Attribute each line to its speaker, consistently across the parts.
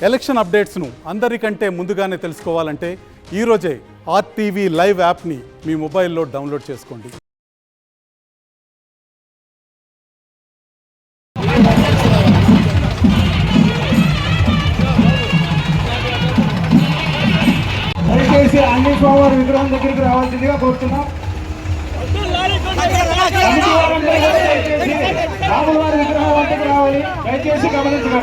Speaker 1: Election అప్డేట్స్ను అందరికంటే ముందుగానే తెలుసుకోవాలంటే ఈరోజే ఆర్టీవీ లైవ్ యాప్ని మీ మొబైల్లో డౌన్లోడ్ చేసుకోండి.
Speaker 2: దయచేసి అన్ని స్వామివారి విగ్రహం దగ్గరికి రావాల్సిందిగా కోరుతున్నాం. రాముల వారి విగ్రహం వద్దకు రావాలి, దయచేసి గమనించండి.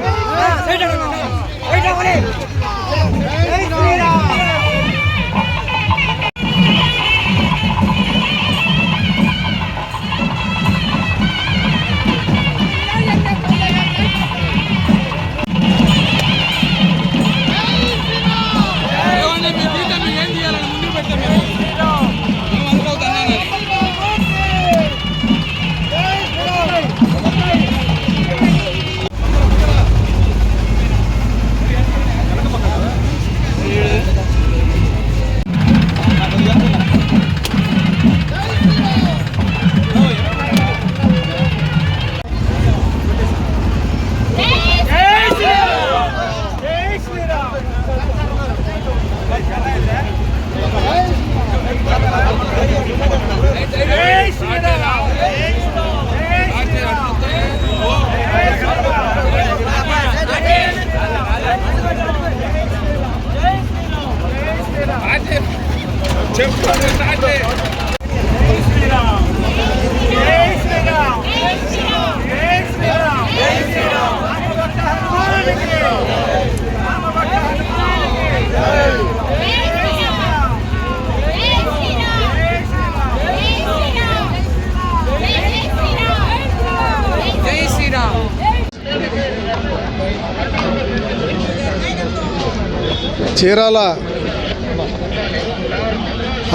Speaker 3: చీరాల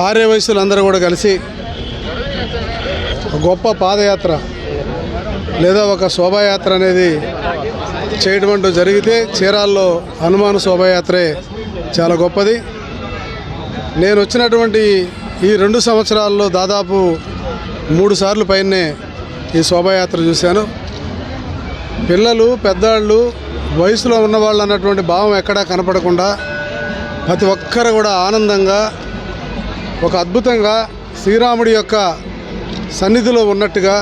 Speaker 3: ఆర్య వయసులందరూ కూడా కలిసి గొప్ప పాదయాత్ర లేదా ఒక శోభాయాత్ర అనేది చేయడం అంటూ జరిగితే చీరాల్లో హనుమాన్ శోభాయాత్రే చాలా గొప్పది. నేను వచ్చినటువంటి ఈ 2 సంవత్సరాల్లో దాదాపు 3 సార్లు పైనే ఈ శోభాయాత్ర చూశాను. పిల్లలు, పెద్దవాళ్ళు, వయసులో ఉన్నవాళ్ళు అన్నటువంటి భావం ఎక్కడా కనపడకుండా ప్రతి ఒక్కరు కూడా ఆనందంగా ఒక అద్భుతంగా శ్రీరాముడి యొక్క సన్నిధిలో ఉన్నట్టుగా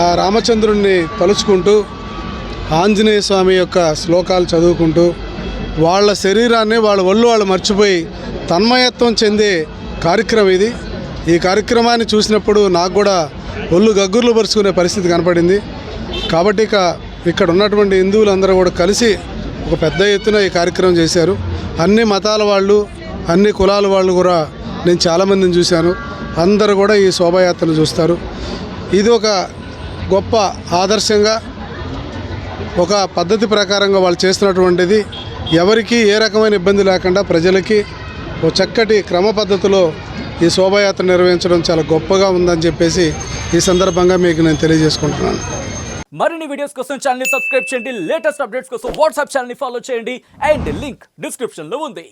Speaker 3: ఆ రామచంద్రుణ్ణి తలుచుకుంటూ ఆంజనేయ స్వామి యొక్క శ్లోకాలు చదువుకుంటూ వాళ్ళ శరీరాన్ని వాళ్ళ ఒళ్ళు వాళ్ళు మర్చిపోయి తన్మయత్వం చెందే కార్యక్రమం ఇది. ఈ కార్యక్రమాన్ని చూసినప్పుడు నాకు కూడా ఒళ్ళు గగ్గుర్లు పరుచుకునే పరిస్థితి కనపడింది. కాబట్టి ఇక్కడ ఉన్నటువంటి హిందువులందరూ కూడా కలిసి ఒక పెద్ద ఎత్తున ఈ కార్యక్రమం చేశారు. అన్ని మతాల వాళ్ళు, అన్ని కులాల వాళ్ళు కూడా నేను చాలామందిని చూశాను. అందరూ కూడా ఈ శోభాయాత్రను చూస్తారు. ఇది ఒక గొప్ప ఆదర్శంగా, ఒక పద్ధతి ప్రకారంగా వాళ్ళు చేస్తున్నటువంటిది. ఎవరికి ఏ రకమైన ఇబ్బంది లేకుండా ప్రజలకి ఒక చక్కటి క్రమ పద్ధతిలో ఈ శోభాయాత్ర నిర్వహించడం చాలా గొప్పగా ఉందని చెప్పేసి ఈ సందర్భంగా మీకు నేను తెలియజేసుకుంటున్నాను.
Speaker 4: మరిన్ని వీడియోస్ కోసం ఛానల్ ని సబ్స్క్రైబ్ చేయండి. లేటెస్ట్ అప్డేట్స్ కోసం వాట్సాప్ ఛానల్ ని ఫాలో చేయండి. అండ్ లింక్ డిస్క్రిప్షన్ లో ఉంది.